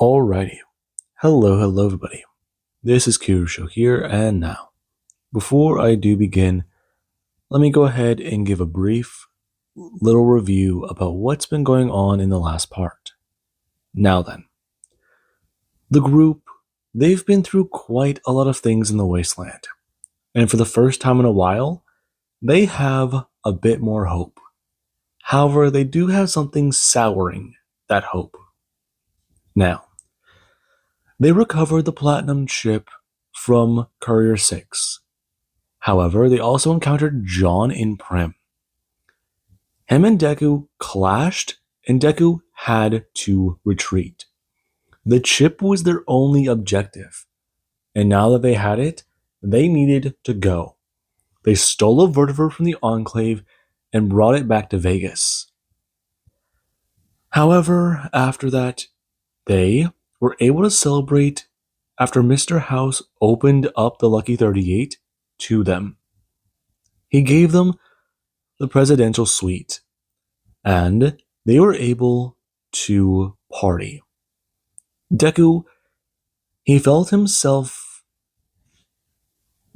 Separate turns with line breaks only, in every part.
Alrighty. Hello everybody. This is Kirusho here, and now, before I do begin, let me go ahead and give a brief little review about what's been going on in the last part. Now then, the group, they've been through quite a lot of things in the wasteland, and for the first time in a while, they have a bit more hope. However, they do have something souring that hope. Now, they recovered the platinum chip from Courier 6. However, they also encountered John in Prim. Him and Deku clashed, and Deku had to retreat. The chip was their only objective, and now that they had it, they needed to go. They stole a vertebrate from the Enclave and brought it back to Vegas. However, after that, they were able to celebrate after Mr. House opened up the Lucky 38 to them. He gave them the presidential suite, and they were able to party. Deku, he felt himself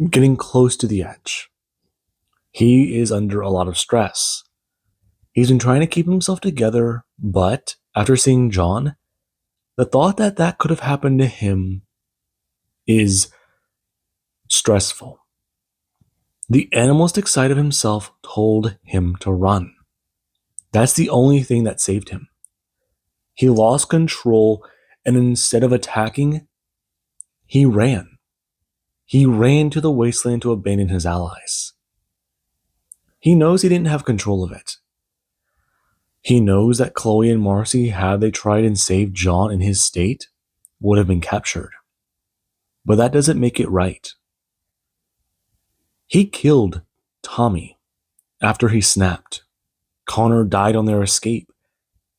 getting close to the edge. He is under a lot of stress. He's been trying to keep himself together, but after seeing John, the thought that that could have happened to him is stressful. The animalistic side of himself told him to run. That's the only thing that saved him. He lost control, and instead of attacking, he ran. He ran to the wasteland to abandon his allies. He knows he didn't have control of it. He knows that Chloe and Marcy, had they tried and saved John in his state, would have been captured. But that doesn't make it right. He killed Tommy after he snapped. Connor died on their escape,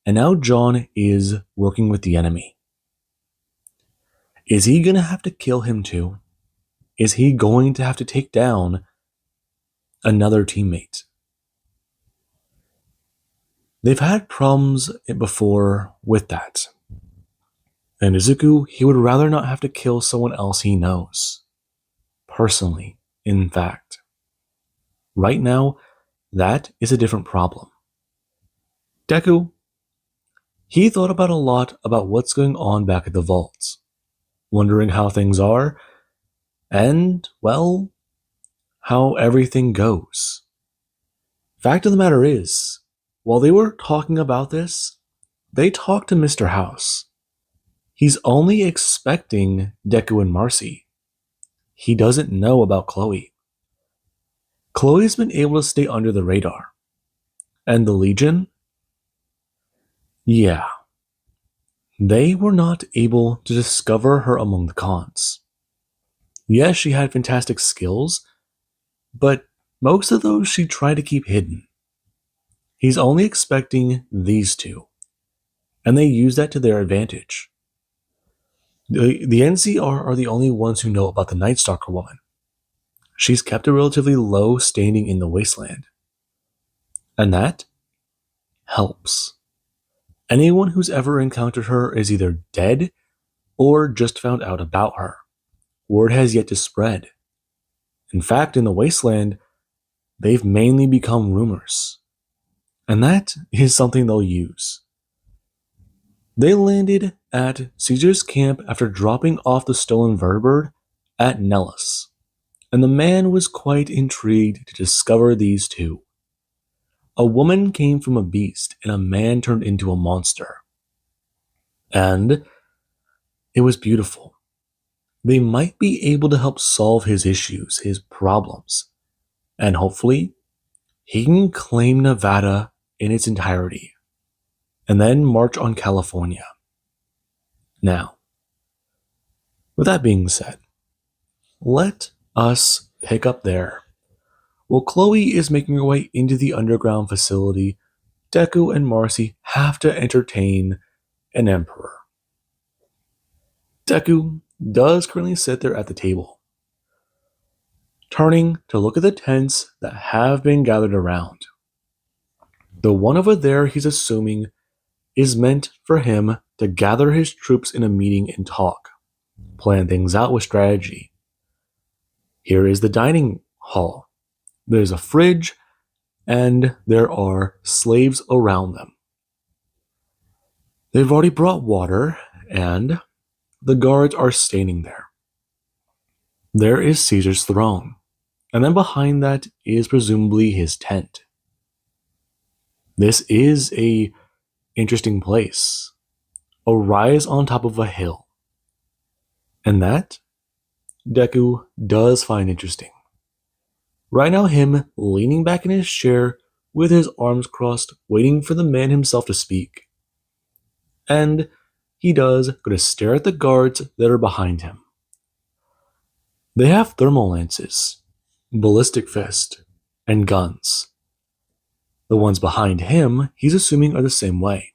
and now John is working with the enemy. Is he going to have to kill him too? Is he going to have to take down another teammate? They've had problems before with that. And Izuku, he would rather not have to kill someone else he knows. Personally, in fact. Right now, that is a different problem. Deku, he thought about a lot about what's going on back at the vaults, wondering how things are, and, well, how everything goes. Fact of the matter is, while they were talking about this, they talked to Mr. House. He's only expecting Deku and Marcy. He doesn't know about Chloe. Chloe's been able to stay under the radar. And the Legion? Yeah. They were not able to discover her among the cons. Yes, she had fantastic skills, but most of those she tried to keep hidden. He's only expecting these two, and they use that to their advantage. The NCR are the only ones who know about the Night Stalker woman. She's kept a relatively low standing in the wasteland. And that helps. Anyone who's ever encountered her is either dead or just found out about her. Word has yet to spread. In fact, in the wasteland, they've mainly become rumors. And that is something they'll use. They landed at Caesar's camp after dropping off the stolen vertebrate at Nellis, and the man was quite intrigued to discover these two. A woman came from a beast, and a man turned into a monster. And it was beautiful. They might be able to help solve his issues, his problems, and hopefully, he can claim Nevada in its entirety, and then march on California. Now, with that being said, let us pick up there. While Chloe is making her way into the underground facility, Deku and Marcy have to entertain an emperor. Deku does currently sit there at the table, turning to look at the tents that have been gathered around. The one over there, he's assuming, is meant for him to gather his troops in a meeting and talk, plan things out with strategy. Here is the dining hall. There's a fridge, and there are slaves around them. They've already brought water, and the guards are standing there. There is Caesar's throne, and then behind that is presumably his tent. This is a interesting place, a rise on top of a hill. And that, Deku does find interesting. Right now, him leaning back in his chair with his arms crossed, waiting for the man himself to speak. And he does go to stare at the guards that are behind him. They have thermal lances, ballistic fist, and guns. The ones behind him, he's assuming, are the same way.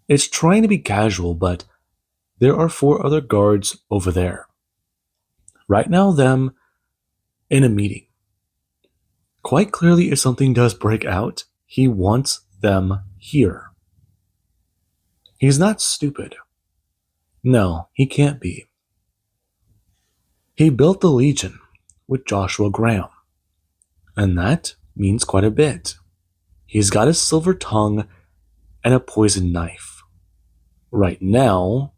It's trying to be casual, but there are 4 other guards over there. Right now, them in a meeting. Quite clearly, if something does break out, he wants them here. He's not stupid. No, he can't be. He built the Legion with Joshua Graham, and that means quite a bit. He's got a silver tongue and a poison knife. Right now,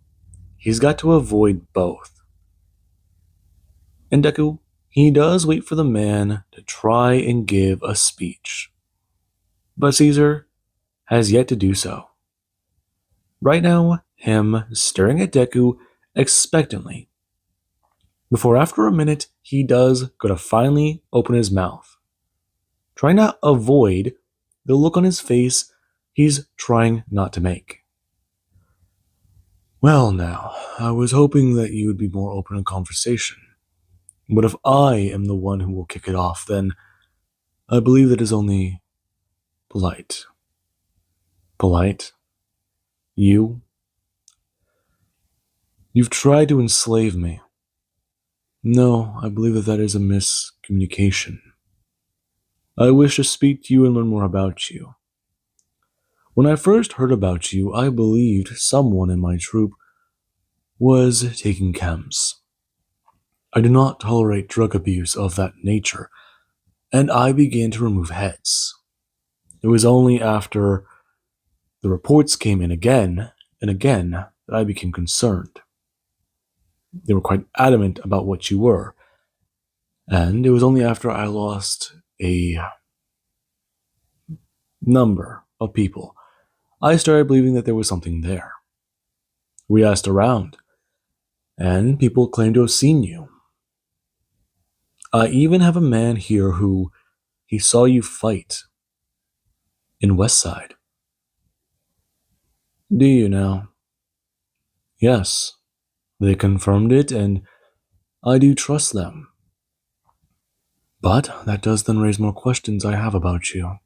he's got to avoid both. And Deku, he does wait for the man to try and give a speech. But Caesar has yet to do so. Right now, him staring at Deku expectantly. Before after a minute, he does go to finally open his mouth. Trying to avoid the look on his face he's trying not to make. Well now, I was hoping that you would be more open in conversation. But if I am the one who will kick it off, then I believe that is only polite. Polite? You? You've tried to enslave me. No, I believe that is a miscommunication. I wish to speak to you and learn more about you. When I first heard about you, I believed someone in my troop was taking chems. I do not tolerate drug abuse of that nature, and I began to remove heads. It was only after the reports came in again and again that I became concerned. They were quite adamant about what you were, and it was only after I lost a number of people I started believing that there was something there. We asked around, and people claimed to have seen you. I even have a man here who he saw you fight in Westside. Do you now? Yes, they confirmed it, and I do trust them. But that does then raise more questions I have about you.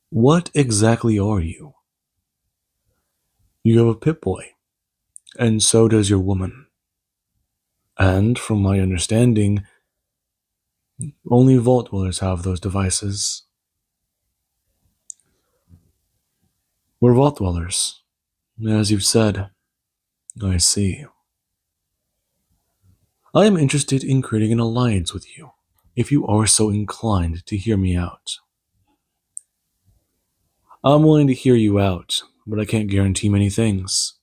What exactly are you? You have a Pip-Boy, and so does your woman. And from my understanding, only Vault Dwellers have those devices. We're Vault Dwellers, as you've said. I see. I am interested in creating an alliance with you, if you are so inclined to hear me out. I'm willing to hear you out, but I can't guarantee many things.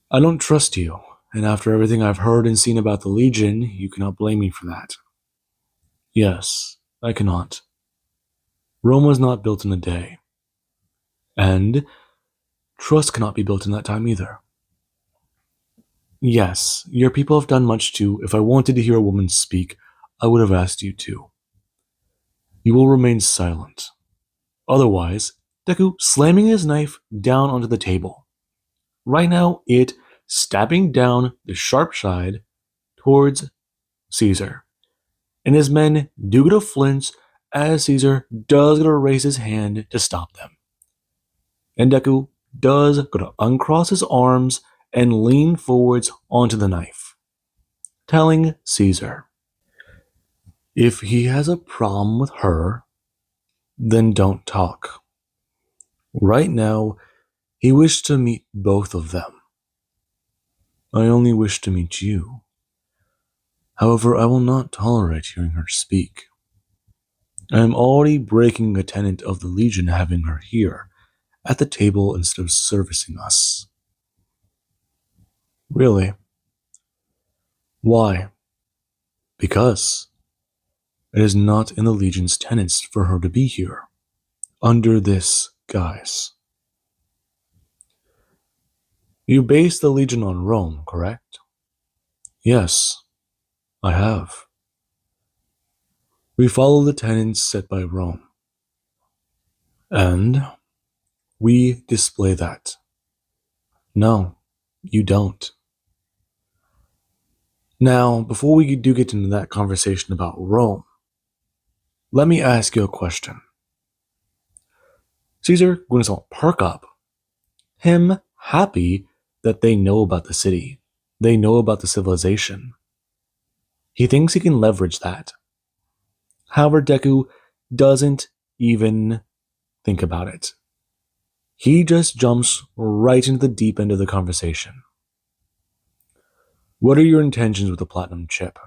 I don't trust you, and after everything I've heard and seen about the Legion, you cannot blame me for that. Yes, I cannot. Rome was not built in a day. And trust cannot be built in that time either. Yes, your people have done much too. If I wanted to hear a woman speak, I would have asked you to. You will remain silent. Otherwise, Deku slamming his knife down onto the table. Right now, it stabbing down the sharp side towards Caesar. And his men do get a flinch as Caesar does go to raise his hand to stop them. And Deku does go to uncross his arms and lean forwards onto the knife, telling Caesar, if he has a problem with her, then don't talk. Right now, he wished to meet both of them. I only wish to meet you. However, I will not tolerate hearing her speak. I am already breaking a tenet of the Legion having her here, at the table instead of servicing us. Really? Why? Because it is not in the Legion's tenets for her to be here, under this guise. You base the Legion on Rome, correct? Yes, I have. We follow the tenets set by Rome. And we display that. No, you don't. Now, before we do get into that conversation about Rome, let me ask you a question. Caesar Guinness perk up. Him happy that they know about the city. They know about the civilization. He thinks he can leverage that. However, Deku doesn't even think about it. He just jumps right into the deep end of the conversation. What are your intentions with the platinum chip?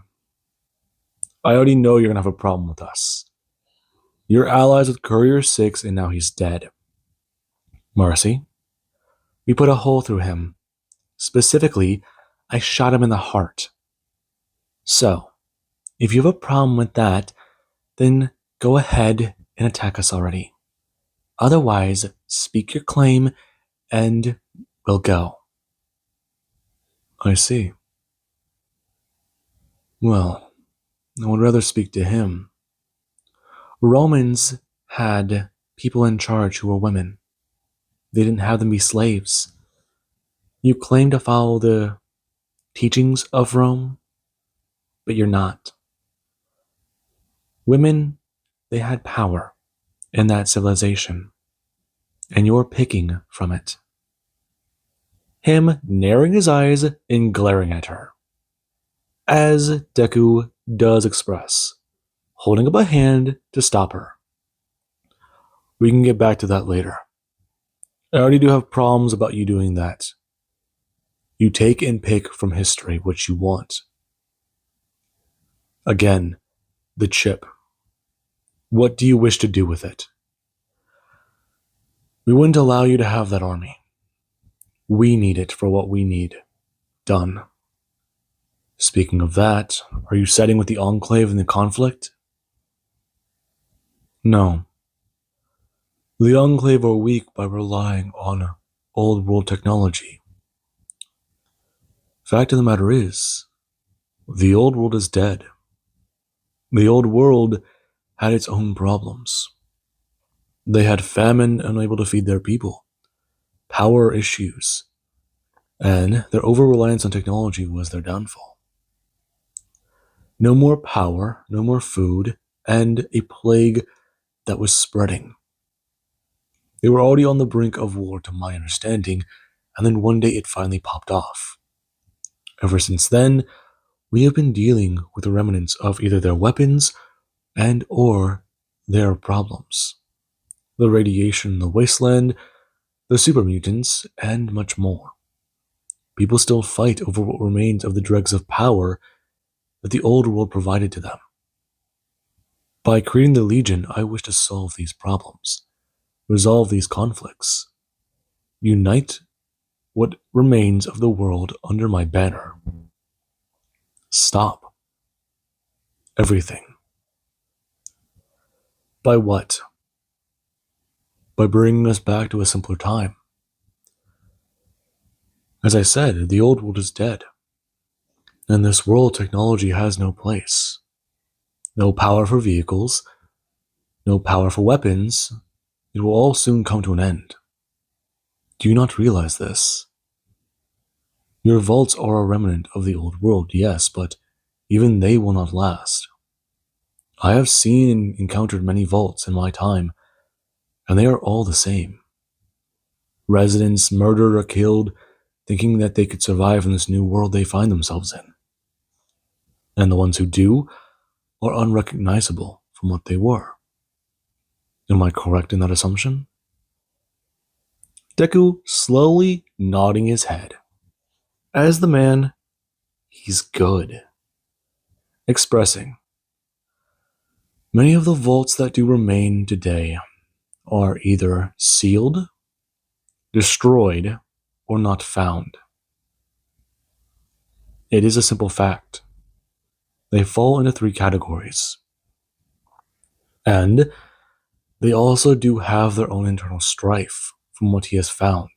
I already know you're gonna have a problem with us. You're allies with Courier 6 and now he's dead. Mercy? We put a hole through him. Specifically, I shot him in the heart. So, if you have a problem with that, then go ahead and attack us already. Otherwise, speak your claim and we'll go. I see. Well, I would rather speak to him. Romans had people in charge who were women. They didn't have them be slaves. You claim to follow the teachings of Rome, but you're not. Women, they had power in that civilization, and you're picking from it. Him narrowing his eyes and glaring at her. As Deku does express, holding up a hand to stop her. We can get back to that later. I already do have problems about you doing that. You take and pick from history what you want. Again, the chip. What do you wish to do with it? We wouldn't allow you to have that army. We need it for what we need. Done. Speaking of that, are you siding with the Enclave in the conflict? No. The Enclave are weak by relying on old world technology. Fact of the matter is, the old world is dead. The old world had its own problems. They had famine, unable to feed their people, power issues, and their over-reliance on technology was their downfall. No more power, no more food, and a plague that was spreading. They were already on the brink of war, to my understanding, and then one day it finally popped off. Ever since then, we have been dealing with the remnants of either their weapons and or their problems. The radiation in the wasteland, the super mutants, and much more. People still fight over what remains of the dregs of power that the old world provided to them. By creating the Legion, I wish to solve these problems, resolve these conflicts, unite what remains of the world under my banner. Stop everything. By what? By bringing us back to a simpler time. As I said, the old world is dead. In this world, technology has no place. No power for vehicles, no power for weapons. It will all soon come to an end. Do you not realize this? Your vaults are a remnant of the old world, yes, but even they will not last. I have seen and encountered many vaults in my time, and they are all the same. Residents murdered or killed, thinking that they could survive in this new world they find themselves in. And the ones who do are unrecognizable from what they were. Am I correct in that assumption? Deku slowly nodding his head. As the man, he's good. Expressing, many of the vaults that do remain today are either sealed, destroyed, or not found. It is a simple fact. They fall into three categories. And they also do have their own internal strife, from what he has found.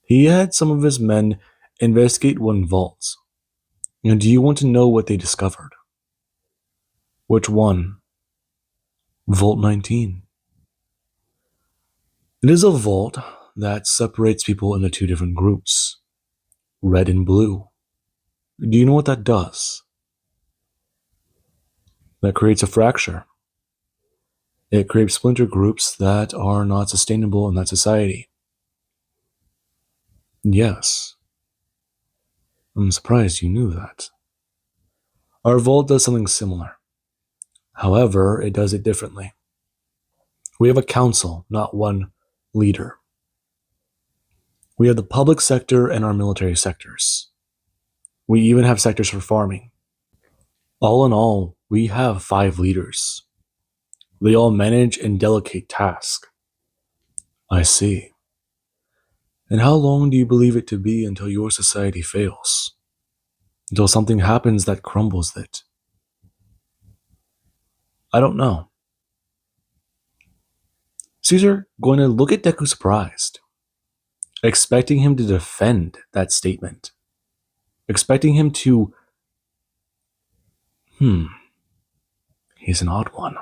He had some of his men investigate one vault. And do you want to know what they discovered? Which one? Vault 19. It is a vault that separates people into two different groups, red and blue. Do you know what that does? That creates a fracture. It creates splinter groups that are not sustainable in that society. Yes. I'm surprised you knew that. Our vault does something similar. However, it does it differently. We have a council, not one leader. We have the public sector and our military sectors. We even have sectors for farming. All in all, we have 5 leaders. They all manage and delegate tasks. I see. And how long do you believe it to be until your society fails? Until something happens that crumbles it? I don't know. Caesar going to look at Deku surprised, expecting him to defend that statement, expecting him to, he's an odd one.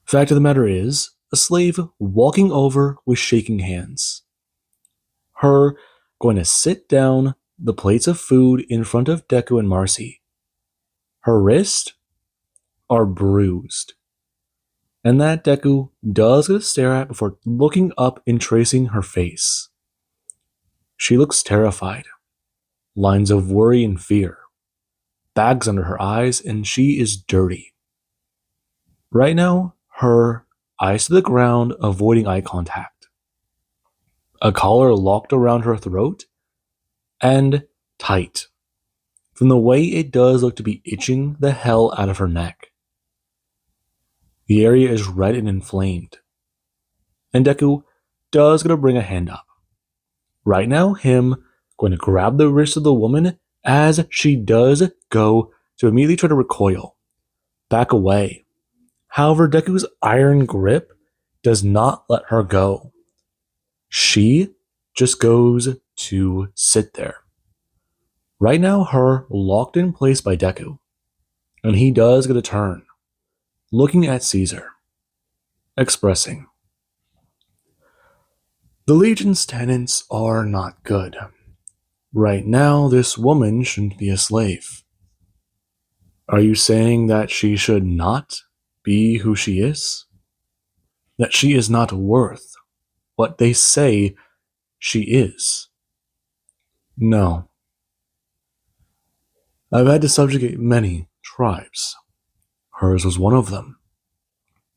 Fact of the matter is, a slave walking over with shaking hands. Her going to sit down the plates of food in front of Deku and Marcy. Her wrists are bruised. And that Deku does get to stare at before looking up and tracing her face. She looks terrified. Lines of worry and fear. Bags under her eyes, and she is dirty. Right now, her eyes to the ground, avoiding eye contact. A collar locked around her throat, and tight. From the way it does look to be itching the hell out of her neck. The area is red and inflamed. And Deku does gonna bring a hand up. Right now, him going to grab the wrist of the woman as she does go to immediately try to recoil. Back away. However, Deku's iron grip does not let her go. She just goes to sit there. Right now, her locked in place by Deku. And he does get a turn. Looking at Caesar. Expressing. The Legion's tenants are not good. Right now, this woman shouldn't be a slave. Are you saying that she should not be who she is? That she is not worth what they say she is? No. I've had to subjugate many tribes. Hers was one of them.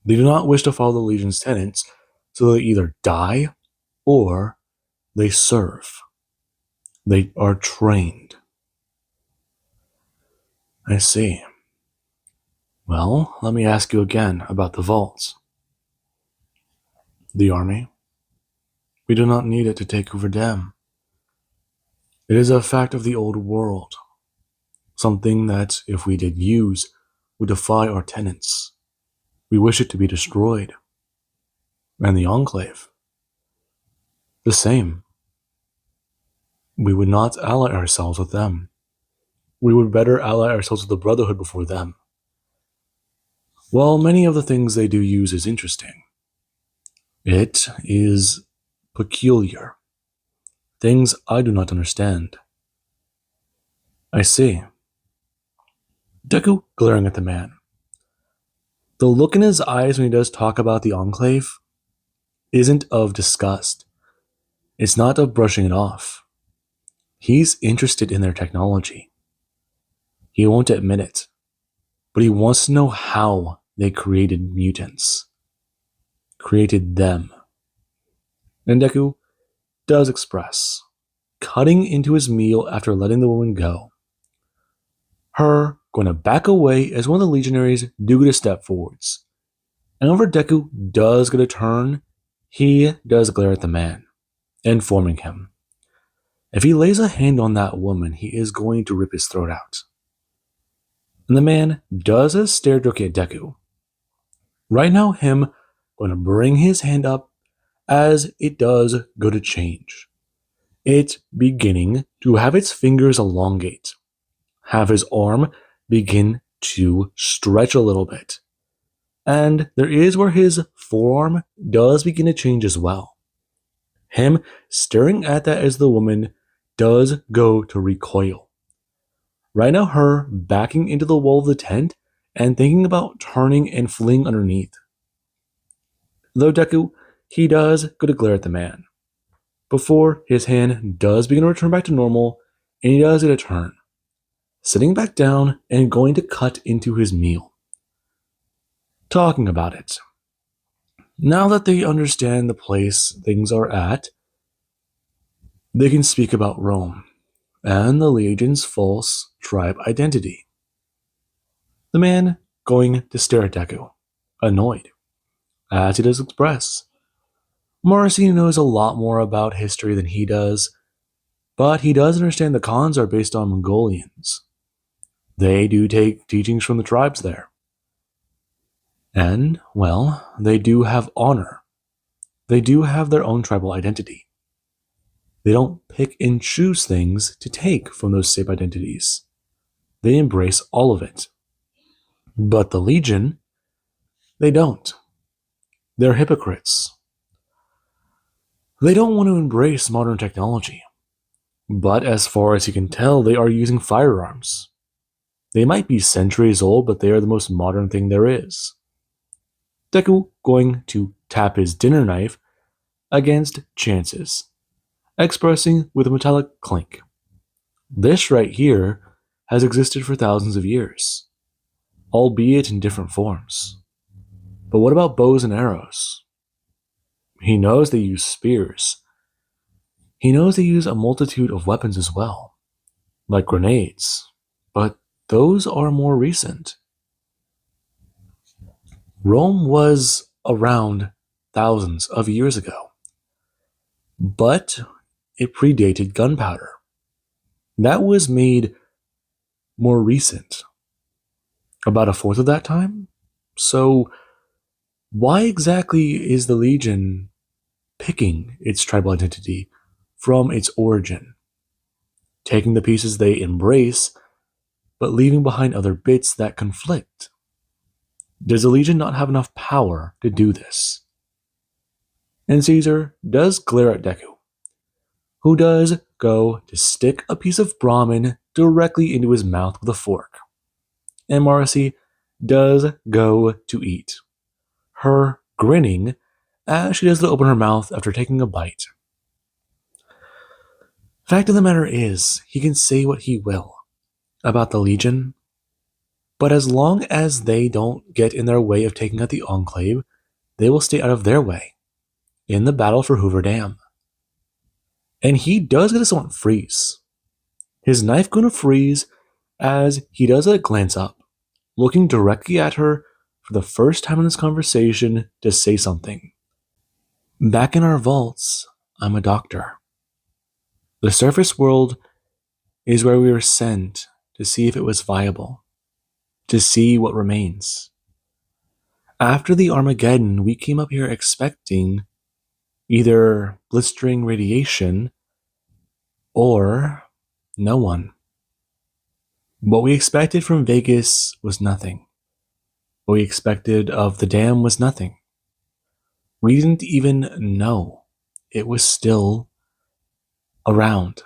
They do not wish to follow the Legion's tenets, so they either die or they serve. They are trained. I see. Well, let me ask you again about the vaults. The army? We do not need it to take over them. It is a fact of the old world. Something that, if we did use, would defy our tenets. We wish it to be destroyed. And the Enclave? The same. We would not ally ourselves with them. We would better ally ourselves with the Brotherhood before them. While many of the things they do use is interesting, it is peculiar. Things I do not understand. I see. Deku glaring at the man. The look in his eyes when he does talk about the Enclave isn't of disgust. It's not of brushing it off. He's interested in their technology. He won't admit it, but he wants to know how they created mutants. Created them. And Deku does express, cutting into his meal after letting the woman go. Her going to back away as one of the legionaries do get a step forwards. And whenever Deku does get a turn, he does glare at the man, informing him. If he lays a hand on that woman, he is going to rip his throat out. And the man does a stare look at Deku. Right now, him going to bring his hand up as it does go to change. It beginning to have its fingers elongate, have his arm begin to stretch a little bit. And there is where his forearm does begin to change as well. Him staring at that as the woman does go to recoil. Right now, her backing into the wall of the tent and thinking about turning and fleeing underneath. Though Deku, he does go to glare at the man. Before his hand does begin to return back to normal, and he does get a turn, sitting back down and going to cut into his meal. Talking about it. Now that they understand the place things are at, they can speak about Rome and the Legion's false tribe identity. The man going to stare at Deku, annoyed, as he does express. Morrissey knows a lot more about history than he does, but he does understand the Khans are based on Mongolians. They do take teachings from the tribes there. And, well, they do have honor. They do have their own tribal identity. They don't pick and choose things to take from those same identities. They embrace all of it. But the Legion, they don't. They're hypocrites. They don't want to embrace modern technology. But as far as you can tell, they are using firearms. They might be centuries old, but they are the most modern thing there is. Deku going to tap his dinner knife against Chance's, expressing with a metallic clink. This right here has existed for thousands of years, albeit in different forms. But what about bows and arrows? He knows they use spears. He knows they use a multitude of weapons as well, like grenades, but those are more recent. Rome was around thousands of years ago, but it predated gunpowder. That was made more recent, about a fourth of that time. So why exactly is the Legion picking its tribal identity from its origin, taking the pieces they embrace, but leaving behind other bits that conflict? Does the Legion not have enough power to do this? And Caesar does glare at Deku, who does go to stick a piece of Brahmin directly into his mouth with a fork. And Morrissey does go to eat, her grinning as she does open her mouth after taking a bite. Fact of the matter is, he can say what he will about the Legion, but as long as they don't get in their way of taking out the Enclave, they will stay out of their way in the battle for Hoover Dam. And he does get a somewhat freeze. His knife gonna freeze as he does a glance up, looking directly at her for the first time in this conversation to say something. Back in our vaults, I'm a doctor. The surface world is where we were sent to see if it was viable, to see what remains. After the Armageddon, we came up here expecting either blistering radiation or no one. What we expected from Vegas was nothing. What we expected of the dam was nothing. We didn't even know it was still around.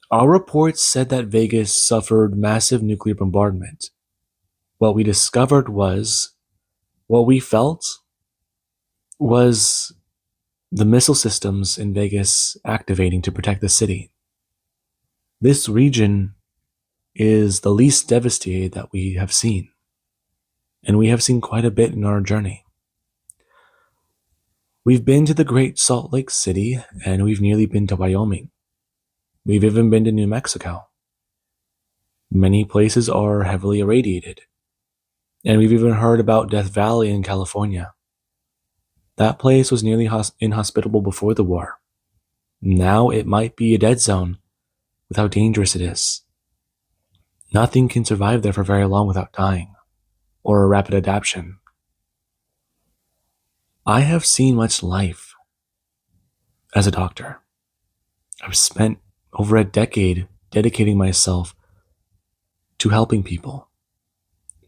Our reports said that Vegas suffered massive nuclear bombardment. What we discovered was, what we felt was the missile systems in Vegas activating to protect the city. This region is the least devastated that we have seen, and we have seen quite a bit in our journey. We've been to the Great Salt Lake City, and we've nearly been to Wyoming. We've even been to New Mexico. Many places are heavily irradiated. And we've even heard about Death Valley in California. That place was nearly inhospitable before the war. Now it might be a dead zone with how dangerous it is. Nothing can survive there for very long without dying, or a rapid adaptation. I have seen much life as a doctor. I've spent over a decade dedicating myself to helping people,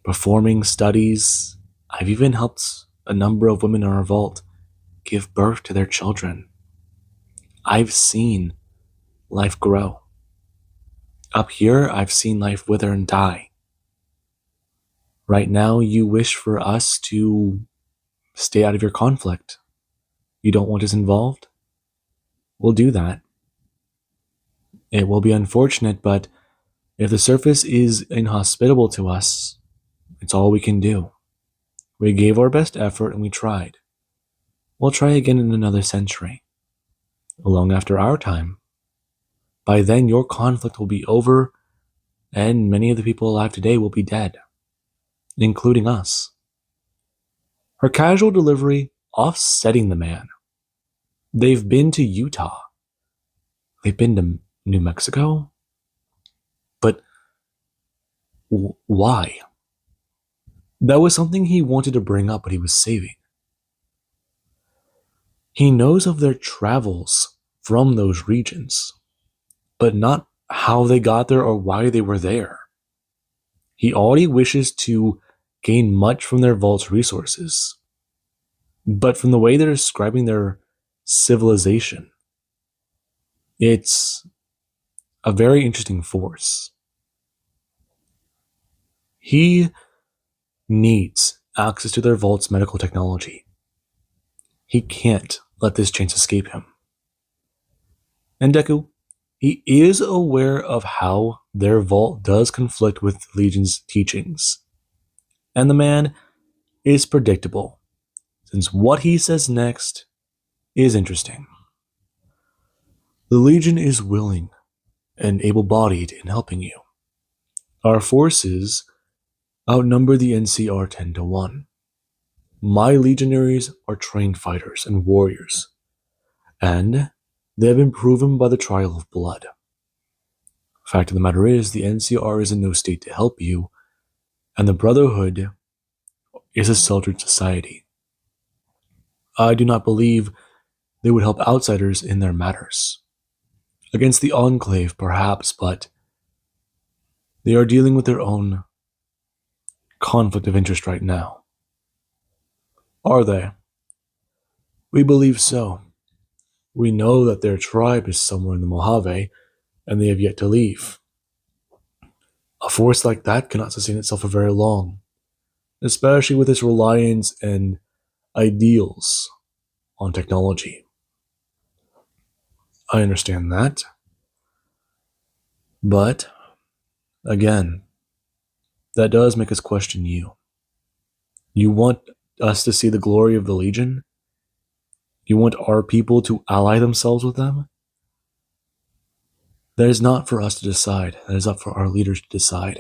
performing studies. I've even helped a number of women in our vault give birth to their children. I've seen life grow. Up here, I've seen life wither and die. Right now, you wish for us to stay out of your conflict. You don't want us involved? We'll do that. It will be unfortunate, but if the surface is inhospitable to us, it's all we can do. We gave our best effort and we tried. We'll try again in another century, long after our time. By then, your conflict will be over, and many of the people alive today will be dead, including us. Her casual delivery offsetting the man. They've been to Utah. They've been to New Mexico. But why? That was something he wanted to bring up, but he was saving. He knows of their travels from those regions, but not how they got there or why they were there. He already wishes to gain much from their vault's resources, but from the way they're describing their civilization, it's a very interesting force. He needs access to their vault's medical technology. He can't let this chance escape him. And Deku, he is aware of how their vault does conflict with the Legion's teachings. And the man is predictable, since what he says next is interesting. The Legion is willing and able-bodied in helping you. Our forces outnumber the NCR 10 to 1. My legionaries are trained fighters and warriors, and they have been proven by the trial of blood. Fact of the matter is, the NCR is in no state to help you, and the Brotherhood is a sheltered society. I do not believe they would help outsiders in their matters. Against the Enclave, perhaps, but they are dealing with their own conflict of interest right now. Are they? We believe so. We know that their tribe is somewhere in the Mojave, and they have yet to leave. A force like that cannot sustain itself for very long, especially with its reliance and ideals on technology. I understand that. But, again, that does make us question you. You want us to see the glory of the Legion? You want our people to ally themselves with them? That is not for us to decide. That is up for our leaders to decide.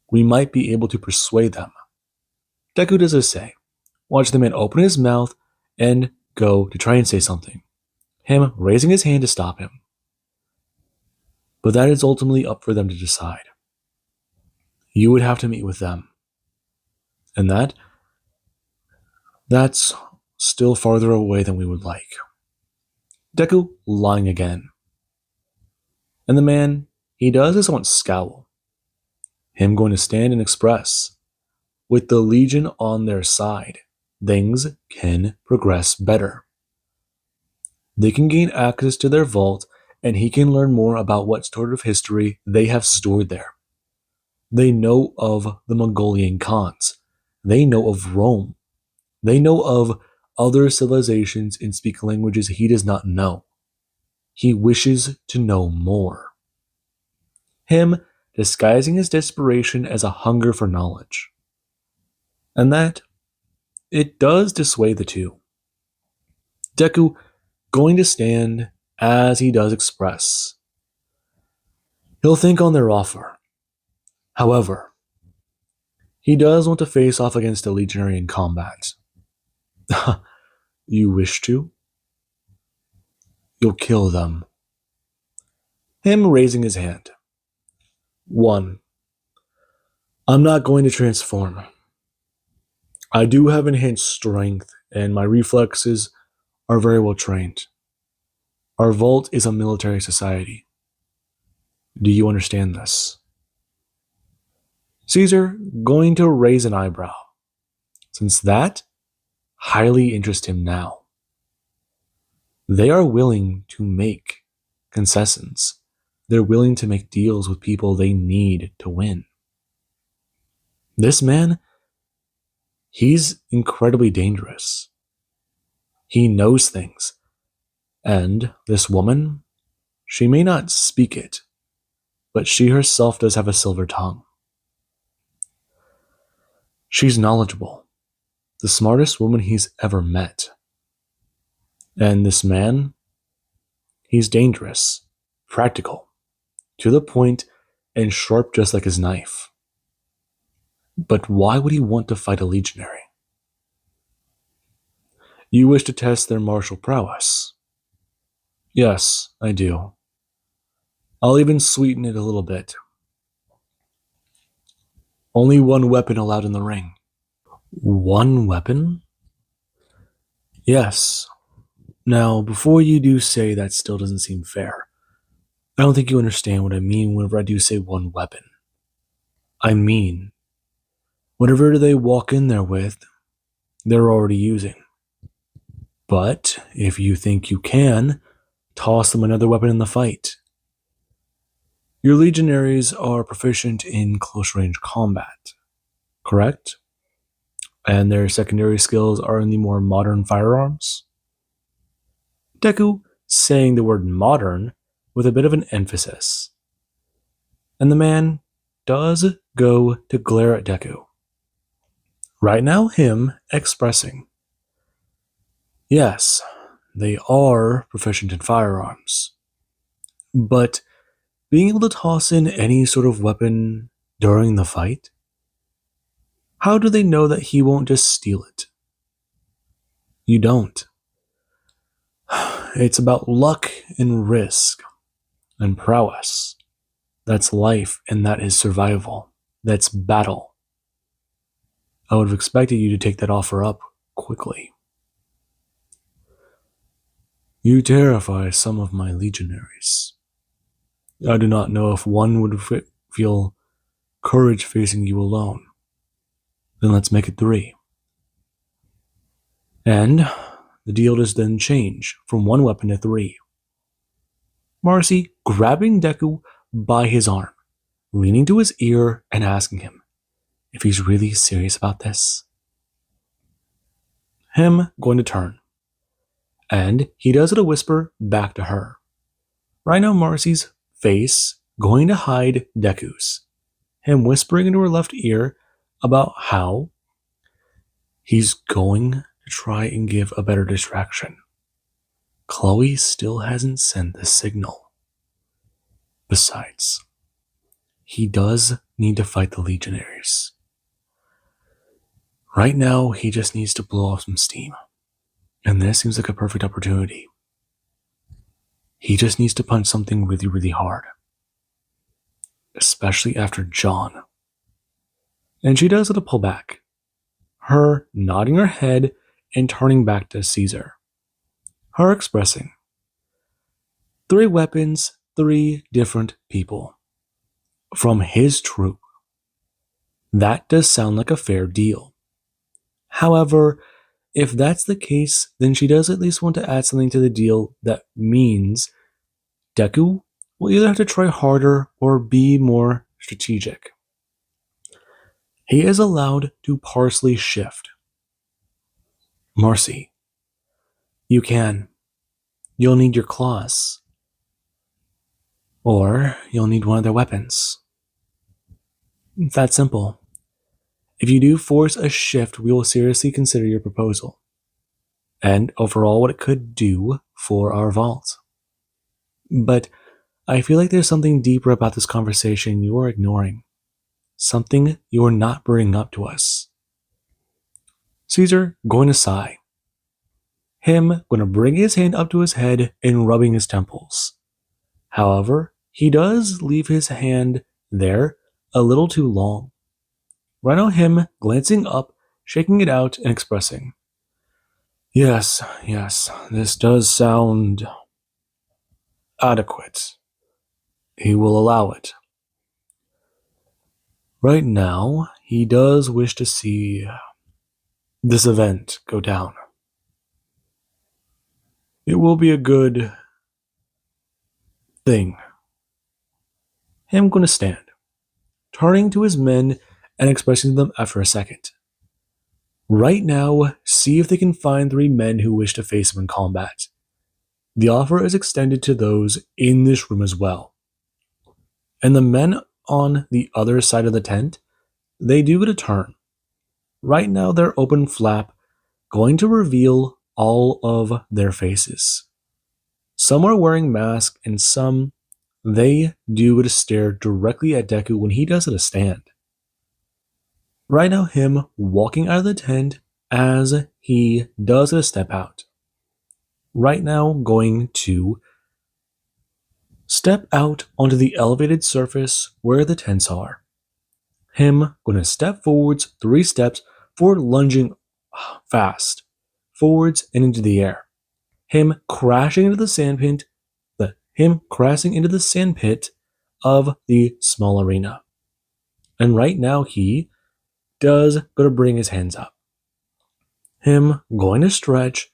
We might be able to persuade them. Deku does as say. Watch the man open his mouth and go to try and say something. Him raising his hand to stop him. But that is ultimately up for them to decide. You would have to meet with them. And that's still farther away than we would like. Deku lying again. And the man, he does this somewhat scowl. Him going to stand and express, with the Legion on their side, things can progress better. They can gain access to their vault, and he can learn more about what sort of history they have stored there. They know of the Mongolian Khans. They know of Rome. They know of other civilizations and speak languages he does not know. He wishes to know more. Him disguising his desperation as a hunger for knowledge. And that, it does dissuade the two. Deku going to stand as he does express. He'll think on their offer. However, he does want to face off against a legionary in combat. You wish to? You'll kill them. Him raising his hand. 1. I'm not going to transform. I do have enhanced strength, and my reflexes are very well trained. Our vault is a military society. Do you understand this? Caesar going to raise an eyebrow, since that highly interests him now. They are willing to make concessions. They're willing to make deals with people they need to win. This man, he's incredibly dangerous. He knows things. And this woman, she may not speak it, but she herself does have a silver tongue. She's knowledgeable, the smartest woman he's ever met. And this man, he's dangerous, practical, to the point, and sharp just like his knife. But why would he want to fight a legionary? You wish to test their martial prowess? Yes, I do. I'll even sweeten it a little bit. Only one weapon allowed in the ring. One weapon? Yes. Now, before you do say that still doesn't seem fair, I don't think you understand what I mean whenever I do say one weapon. I mean, whatever they walk in there with, they're already using. But if you think you can, toss them another weapon in the fight. Your legionaries are proficient in close-range combat, correct? And their secondary skills are in the more modern firearms? Deku saying the word modern with a bit of an emphasis. And the man does go to glare at Deku. Right now, him expressing. Yes, they are proficient in firearms. But being able to toss in any sort of weapon during the fight? How do they know that he won't just steal it? You don't. It's about luck and risk and prowess. That's life, and that is survival. That's battle. I would have expected you to take that offer up quickly. You terrify some of my legionaries. I do not know if one would feel courage facing you alone. Then let's make it 3. And the deal does then change from 1 weapon to 3. Marcy grabbing Deku by his arm, leaning to his ear and asking him if he's really serious about this. Him going to turn. And he does it a whisper back to her. Right now Marcy's face going to hide Deku's. Him whispering into her left ear about how he's going to try and give a better distraction. Chloe still hasn't sent the signal. Besides, he does need to fight the legionaries. Right now, he just needs to blow off some steam. And this seems like a perfect opportunity. He just needs to punch something really, really hard. Especially after John. And she does it a pullback. Her nodding her head and turning back to Caesar. Her expressing 3 weapons, 3 different people. From his troop. That does sound like a fair deal. However, if that's the case, then she does at least want to add something to the deal that means Deku will either have to try harder or be more strategic. He is allowed to parsley shift. Marcy, you can. You'll need your claws. Or you'll need one of their weapons. It's that simple. If you do force a shift, we will seriously consider your proposal. and overall what it could do for our vault. But I feel like there's something deeper about this conversation you are ignoring. Something you are not bringing up to us. Caesar going to sigh. Him going to bring his hand up to his head and rubbing his temples. However, he does leave his hand there a little too long. Right now, him glancing up, shaking it out, and expressing, yes, this does sound adequate. He will allow it. Right now, he does wish to see this event go down. It will be a good thing. Him going to stand, turning to his men and expressing to them after a second. Right now, see if they can find 3 men who wish to face him in combat. The offer is extended to those in this room as well. And the men on the other side of the tent, they do get a turn. Right now, their open flap going to reveal all of their faces. Some are wearing masks, and some, they do get to stare directly at Deku when he does it a stand. Right now, him walking out of the tent as he does a step out. Right now, going to step out onto the elevated surface where the tents are. Him going to step forwards 3 steps forward, lunging fast forwards and into the air. Him crashing into the sandpit, of the small arena. And right now he does go to bring his hands up. Him going to stretch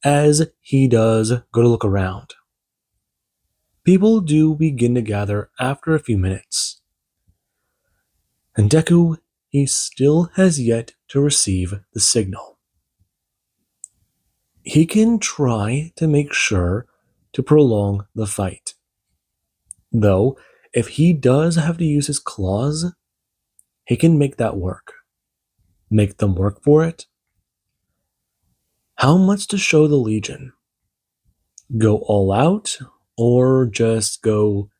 as he does go to look around. People do begin to gather after a few minutes. And Deku, he still has yet to receive the signal. He can try to make sure to prolong the fight. Though, if he does have to use his claws, he can make that work. Make them work for it. How much to show the Legion? Go all out or just go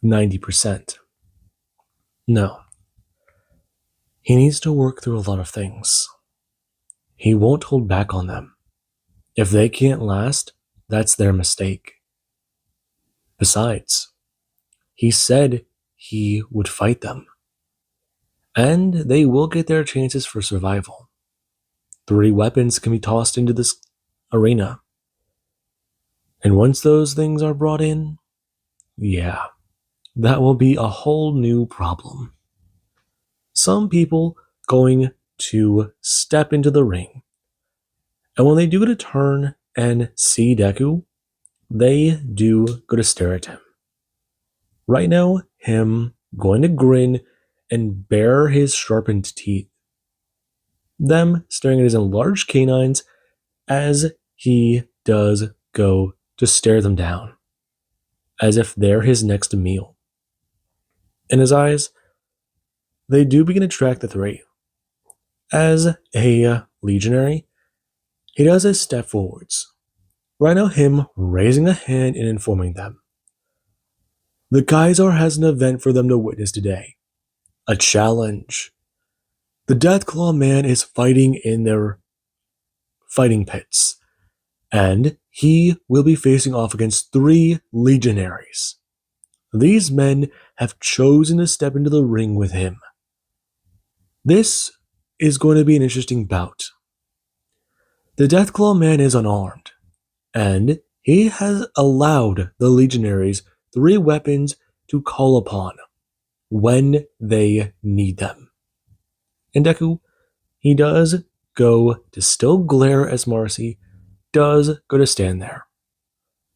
90%? No. He needs to work through a lot of things. He won't hold back on them. If they can't last, that's their mistake. Besides, he said he would fight them. And they will get their chances for survival. 3 weapons can be tossed into this arena. And once those things are brought in, yeah, that will be a whole new problem. Some people going to step into the ring. And when they do get a turn and see Deku, they do go to stare at him. Right now, him going to grin and bare his sharpened teeth. Them staring at his enlarged canines as he does go to stare them down, as if they're his next meal. In his eyes, they do begin to track the 3. As a legionary, he does a step forwards. Right now, him raising a hand and informing them. The Kaiser has an event for them to witness today. A challenge. The Deathclaw man is fighting in their fighting pits, and he will be facing off against 3 legionaries. These men have chosen to step into the ring with him. This is going to be an interesting bout. The Deathclaw man is unarmed, and he has allowed the legionaries 3 weapons to call upon when they need them. And Deku, he does go to still glare as Marcy does go to stand there.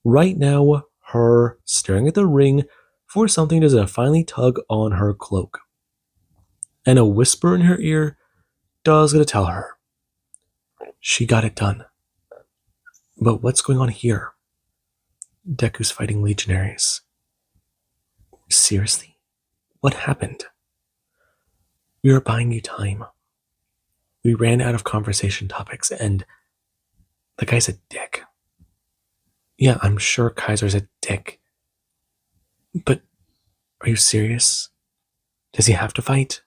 Right now, her staring at the ring for something does a finally tug on her cloak. And a whisper in her ear does go to tell her. She got it done. But what's going on here? Deku's fighting legionaries. Seriously? What happened? We were buying you time. We ran out of conversation topics, and The guy's a dick. Yeah, I'm sure Kaiser's a dick. But are you serious? Does he have to fight?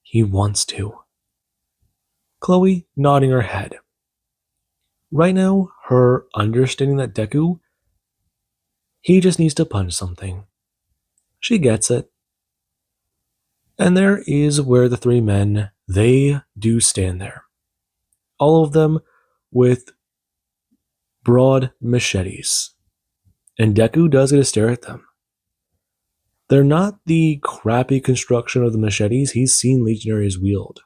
He wants to. Chloe nodding her head. Right now, her understanding that Deku, he just needs to punch something. She gets it. And there is where the three men, they do stand there. All of them with broad machetes. And Deku does get to stare at them. They're not the crappy construction of the machetes he's seen legionaries wield.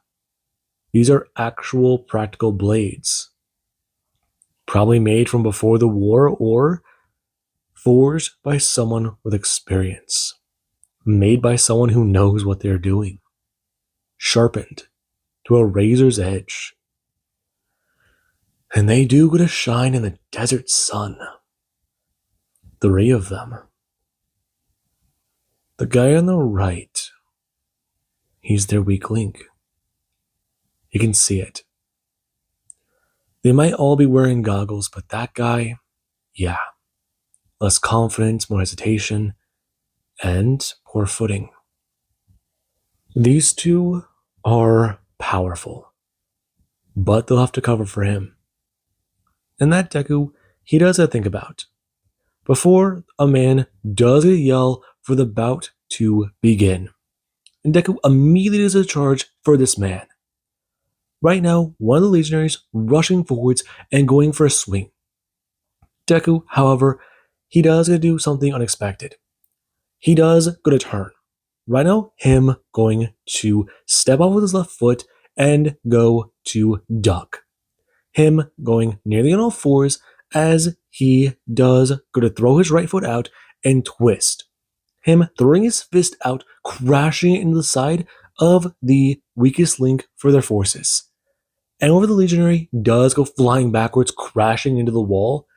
These are actual practical blades. Probably made from before the war or forged by someone with experience. Made by someone who knows what they're doing. Sharpened to a razor's edge. And they do get to shine in the desert sun. Three of them. The guy on the right, he's their weak link. You can see it. They might all be wearing goggles, but that guy, yeah. Less confidence, more hesitation, and poor footing. These two are powerful, but they'll have to cover for him. And that Deku, he does have to think about. Before a man does yell for the bout to begin, and Deku immediately does a charge for this man. Right now, one of the legionaries rushing forwards and going for a swing. Deku, however, he does do something unexpected. He does go to turn. Right now, him going to step off with his left foot and go to duck. Him going nearly on all fours as he does go to throw his right foot out and twist. Him throwing his fist out, crashing into the side of the weakest link for their forces. And over the legionary does go flying backwards, crashing into the wall.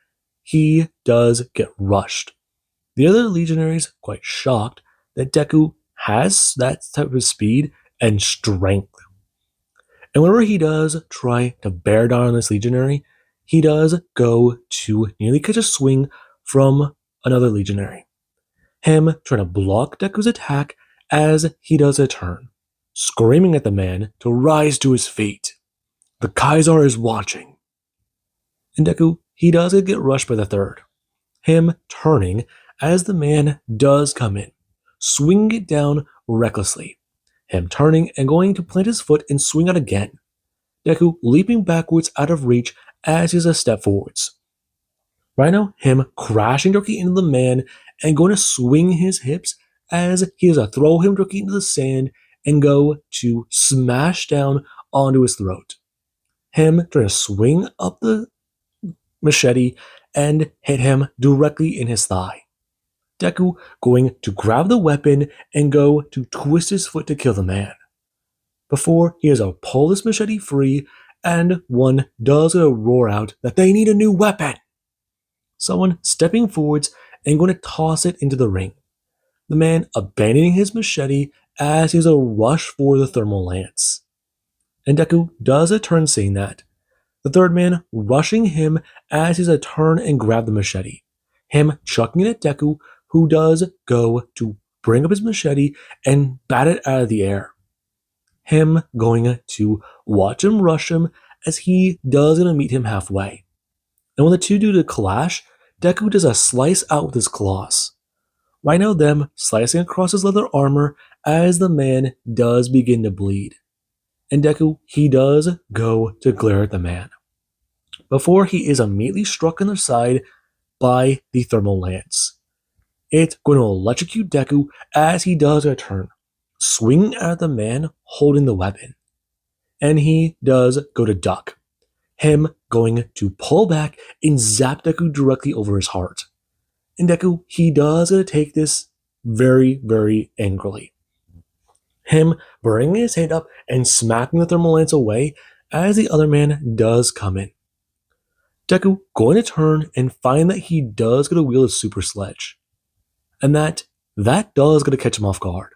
He does get rushed. The other legionaries quite shocked that Deku has that type of speed and strength. And whenever he does try to bear down on this legionary, he does go to nearly catch a swing from another legionary. Him trying to block Deku's attack as he does a turn, screaming at the man to rise to his feet. The Kaiser is watching. And Deku, he does get rushed by the third. Him turning as the man does come in, swinging it down recklessly. Him turning and going to plant his foot and swing out again. Deku leaping backwards out of reach as he does a step forwards. Right now, him crashing directly into the man and going to swing his hips as he does a throw him directly into the sand and go to smash down onto his throat. Him trying to swing up the machete and hit him directly in his thigh. Deku going to grab the weapon and go to twist his foot to kill the man. Before he has to pull this machete free, and one does roar out that they need a new weapon. Someone stepping forwards and going to toss it into the ring. The man abandoning his machete as he has a rush for the thermal lance. And Deku does a turn seeing that. The third man rushing him as he has a turn and grab the machete. Him chucking it at Deku, who does go to bring up his machete and bat it out of the air. Him going to watch him rush him as he does going to meet him halfway. And when the two do the clash, Deku does a slice out with his claws. Right now them slicing across his leather armor as the man does begin to bleed. And Deku, he does go to glare at the man. Before he is immediately struck in the side by the thermal lance. It's going to electrocute Deku as he does a turn, swinging at the man holding the weapon. And he does go to duck. Him going to pull back and zap Deku directly over his heart. And Deku, he does take this very, very angrily. Him bringing his hand up and smacking the thermal lance away as the other man does come in. Deku going to turn and find that he does get to wield his super sledge. And that does get to catch him off guard.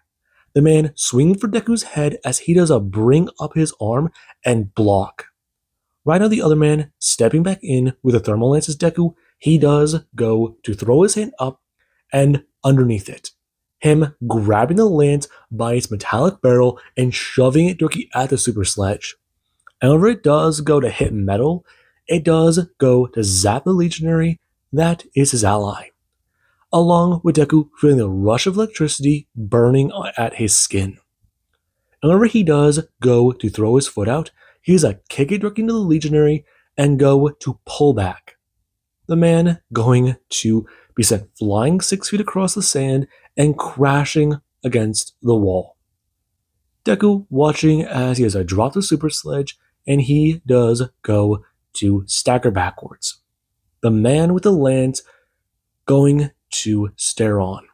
The man swinging for Deku's head as he does a bring up his arm and block. Right now, the other man stepping back in with a thermal lance as Deku, he does go to throw his hand up and underneath it. Him grabbing the lance by its metallic barrel and shoving it directly at the super sledge. And whenever it does go to hit metal, it does go to zap the legionary that is his ally, along with Deku feeling the rush of electricity burning at his skin. And whenever he does go to throw his foot out, he's a kick it directly into the legionary and go to pull back. The man going to be sent flying 6 feet across the sand and crashing against the wall. Deku watching as he has dropped the super sledge and he does go to stagger backwards. The man with the lance going to stare on.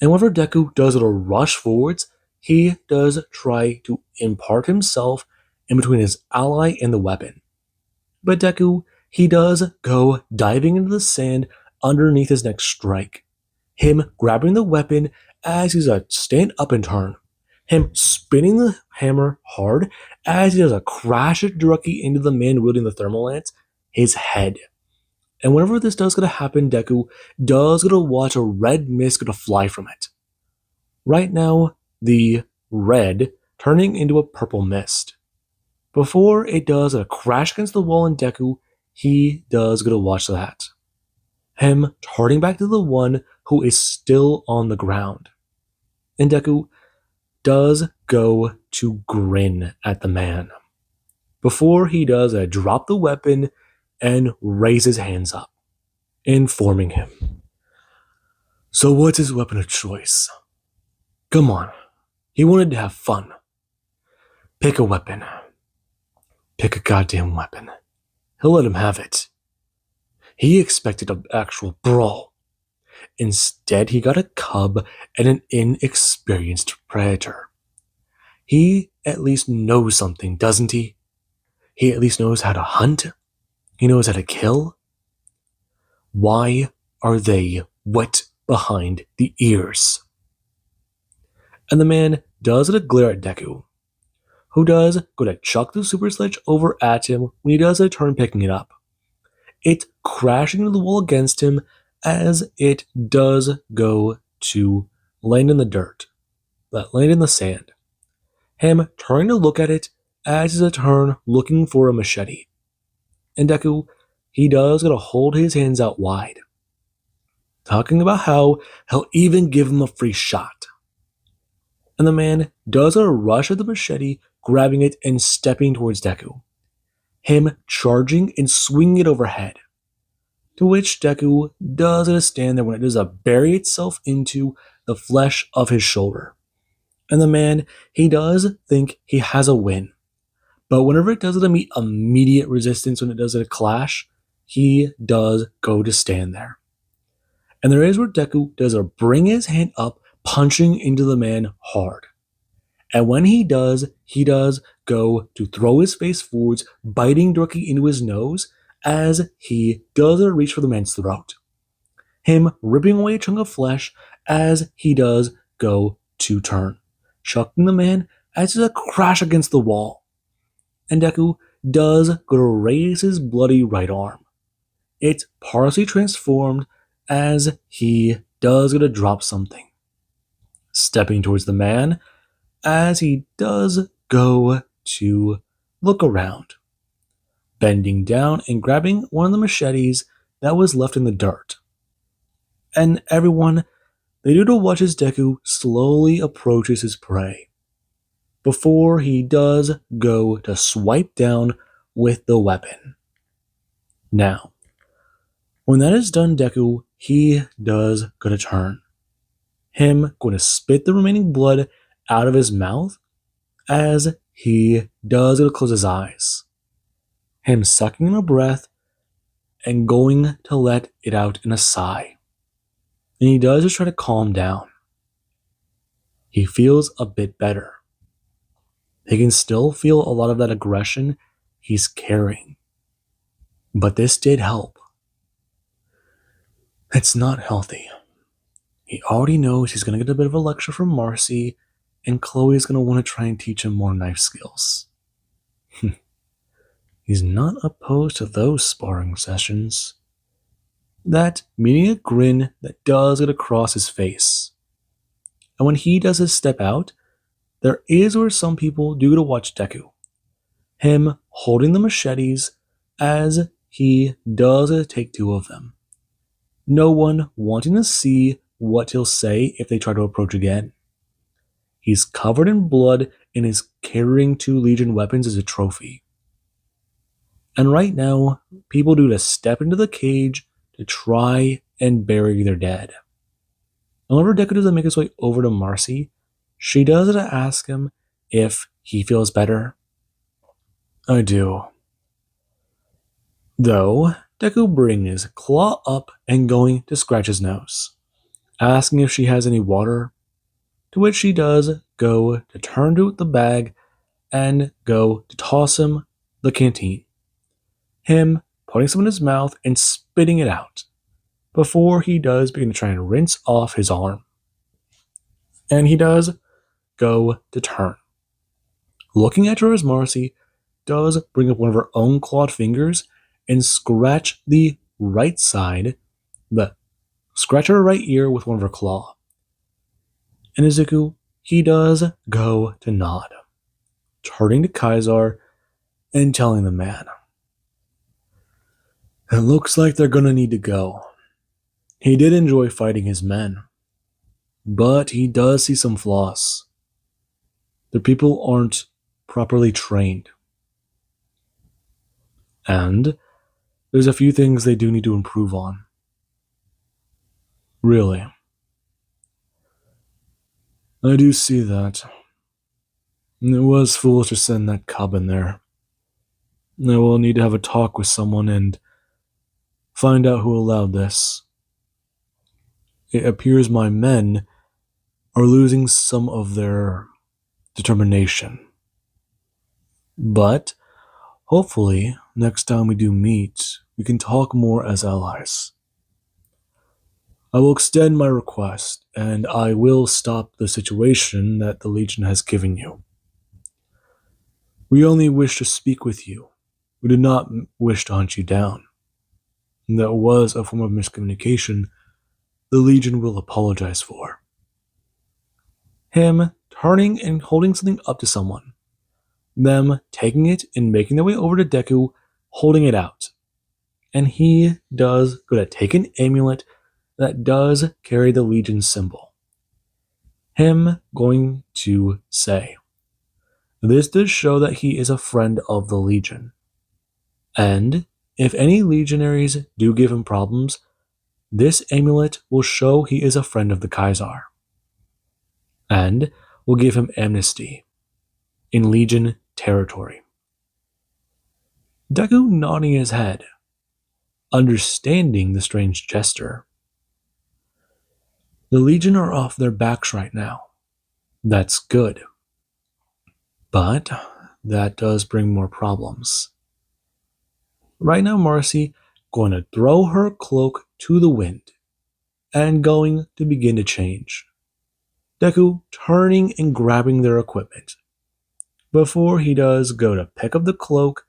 And whenever Deku does a rush forwards, he does try to impart himself in between his ally and the weapon. But Deku, he does go diving into the sand underneath his next strike. Him grabbing the weapon as he's a stand up and turn. Him spinning the hammer hard as he does a crash it directly into the man wielding the thermal lance, his head. And whenever this does gonna happen, Deku does gonna watch a red mist gonna fly from it. Right now, the red turning into a purple mist. Before it does a crash against the wall in Deku, he does gonna watch that. Him turning back to the one who is still on the ground. And Deku does go to grin at the man. Before he does drop the weapon and raise his hands up, informing him. So what's his weapon of choice? Come on, he wanted to have fun. Pick a weapon. Pick a goddamn weapon. He'll let him have it. He expected an actual brawl. Instead, he got a cub and an inexperienced predator. He at least knows something, doesn't he? He at least knows how to hunt. He knows how to kill. Why are they wet behind the ears? And the man does a glare at Deku, who does go to chuck the super sledge over at him when he does a turn picking it up. It crashing into the wall against him as it does go to land in the dirt, land in the sand. Him turning to look at it as is a turn looking for a machete. And Deku, he does gotta hold his hands out wide, talking about how he'll even give him a free shot. And the man does a rush at the machete, grabbing it and stepping towards Deku. Him charging and swinging it overhead. To which Deku does stand there when it does bury itself into the flesh of his shoulder. And the man, he does think he has a win. But whenever it does meet immediate resistance when it does a clash, he does go to stand there. And there is where Deku does bring his hand up, punching into the man hard. And when he does go to throw his face forwards, biting directly into his nose as he does reach for the man's throat. Him ripping away a chunk of flesh as he does go to turn, chucking the man as he does a crash against the wall. And Deku does go to raise his bloody right arm. It's partially transformed as he does go to drop something. Stepping towards the man as he does go to look around. Bending down and grabbing one of the machetes that was left in the dirt. And everyone, they do to watch as Deku slowly approaches his prey, before he does go to swipe down with the weapon. Now, when that is done, Deku, he does go to turn. Him going to spit the remaining blood out of his mouth as he does go to close his eyes. Him sucking in a breath and going to let it out in a sigh. And he does just try to calm down. He feels a bit better. He can still feel a lot of that aggression he's carrying. But this did help. It's not healthy. He already knows he's going to get a bit of a lecture from Marcy, and Chloe is going to want to try and teach him more knife skills. He's not opposed to those sparring sessions. That meaning a grin that does get across his face. And when he does his step out, there is where some people do to watch Deku. Him holding the machetes as he does take two of them. No one wanting to see what he'll say if they try to approach again. He's covered in blood and is carrying two Legion weapons as a trophy. And right now, people do to step into the cage to try and bury their dead. And whenever Deku doesn't make his way over to Marcy, she does to ask him if he feels better. I do. Though, Deku brings his claw up and going to scratch his nose, asking if she has any water, to which she does go to turn to the bag and go to toss him the canteen. Him putting some in his mouth and spitting it out, before he does begin to try and rinse off his arm. And he does go to turn. Looking at her as Marcy does bring up one of her own clawed fingers and scratch the right side, scratch her right ear with one of her claw. And Izuku, he does go to nod, turning to Kaisar and telling the man, "It looks like they're gonna need to go. He did enjoy fighting his men, but he does see some flaws. The people aren't properly trained. And there's a few things they do need to improve on. Really. I do see that. It was foolish to send that cub in there. I will need to have a talk with someone and find out who allowed this. It appears my men are losing some of their determination. But hopefully, next time we do meet, we can talk more as allies. I will extend my request, and I will stop the situation that the Legion has given you. We only wish to speak with you. We do not wish to hunt you down. And that was a form of miscommunication the Legion will apologize for." Him turning and holding something up to someone. Them taking it and making their way over to Deku, holding it out. And he does go to take an amulet that does carry the Legion symbol. Him going to say, "This does show that he is a friend of the Legion. And if any legionaries do give him problems, this amulet will show he is a friend of the Kaisar. And will give him amnesty in Legion territory." Deku nodding his head, understanding the strange gesture. The Legion are off their backs right now. That's good. But that does bring more problems. Right now, Marcy going to throw her cloak to the wind and going to begin to change. Deku turning and grabbing their equipment, before he does go to pick up the cloak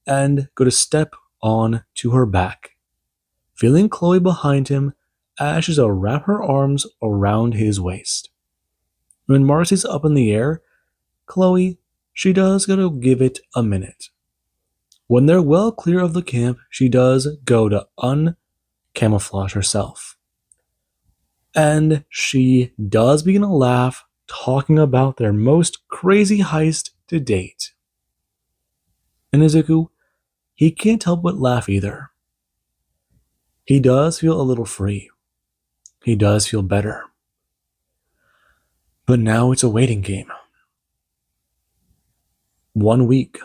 and go to step on to her back, feeling Chloe behind him as she's to wrap her arms around his waist. When Marcy's up in the air, Chloe, she does go to give it a minute. When they're well clear of the camp, she does go to uncamouflage herself. And she does begin to laugh, talking about their most crazy heist to date. And Izuku, he can't help but laugh either. He does feel a little free. He does feel better. But now it's a waiting game. 1 week.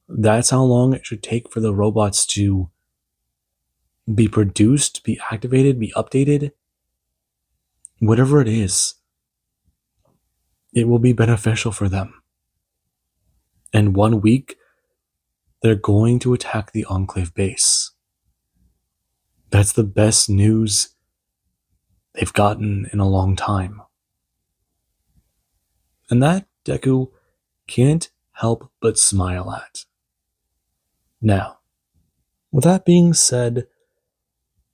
That's how long it should take for the robots to be produced, be activated, be updated. Whatever it is, it will be beneficial for them. And 1 week, they're going to attack the Enclave base. That's the best news they've gotten in a long time. And that Deku can't help but smile at. Now, with that being said,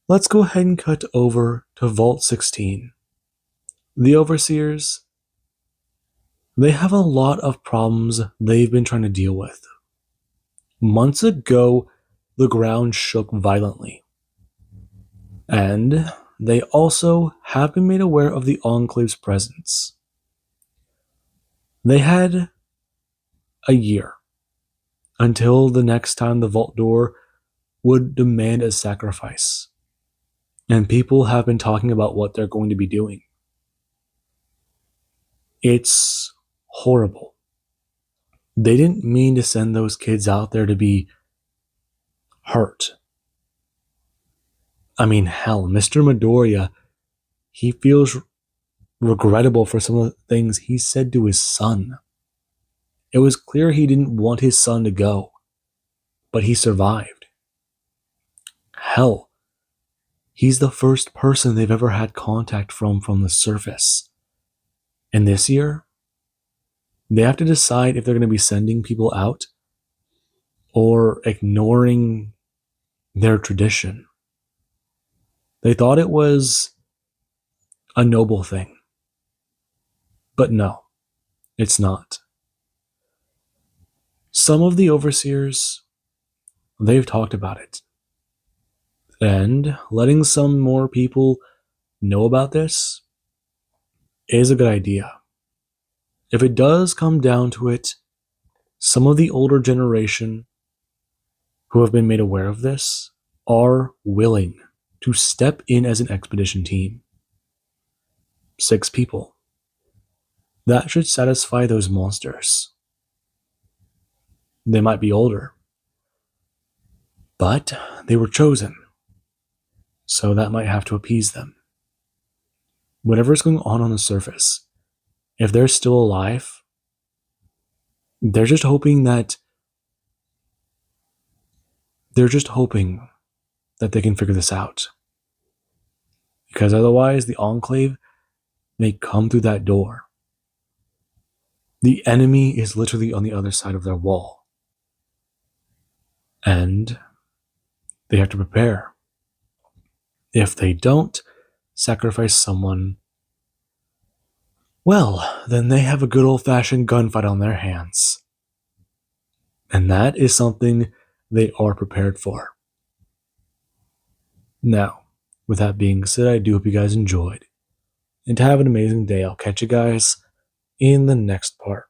let's go ahead and cut over to Vault 16. The Overseers, they have a lot of problems they've been trying to deal with. Months ago, the ground shook violently, and they also have been made aware of the Enclave's presence. They had a year until the next time the vault door would demand a sacrifice, and people have been talking about what they're going to be doing. It's horrible. They didn't mean to send those kids out there to be hurt. I mean, hell, Mr. Midoriya, he feels regrettable for some of the things he said to his son. It was clear he didn't want his son to go, but he survived. Hell, he's the first person they've ever had contact from the surface. And this year, they have to decide if they're going to be sending people out or ignoring their tradition. They thought it was a noble thing. But no, it's not. Some of the overseers, they've talked about it. And letting some more people know about this is a good idea. If it does come down to it, some of the older generation who have been made aware of this are willing to step in as an expedition team. 6 people. That should satisfy those monsters. They might be older, but they were chosen, so that might have to appease them. Whatever's going on the surface, if they're still alive, they're just hoping that they can figure this out. Because otherwise, the Enclave may come through that door. The enemy is literally on the other side of their wall. And they have to prepare. If they don't sacrifice someone, well, then they have a good old-fashioned gunfight on their hands. And that is something they are prepared for. Now, with that being said, I do hope you guys enjoyed. And to have an amazing day. I'll catch you guys in the next part.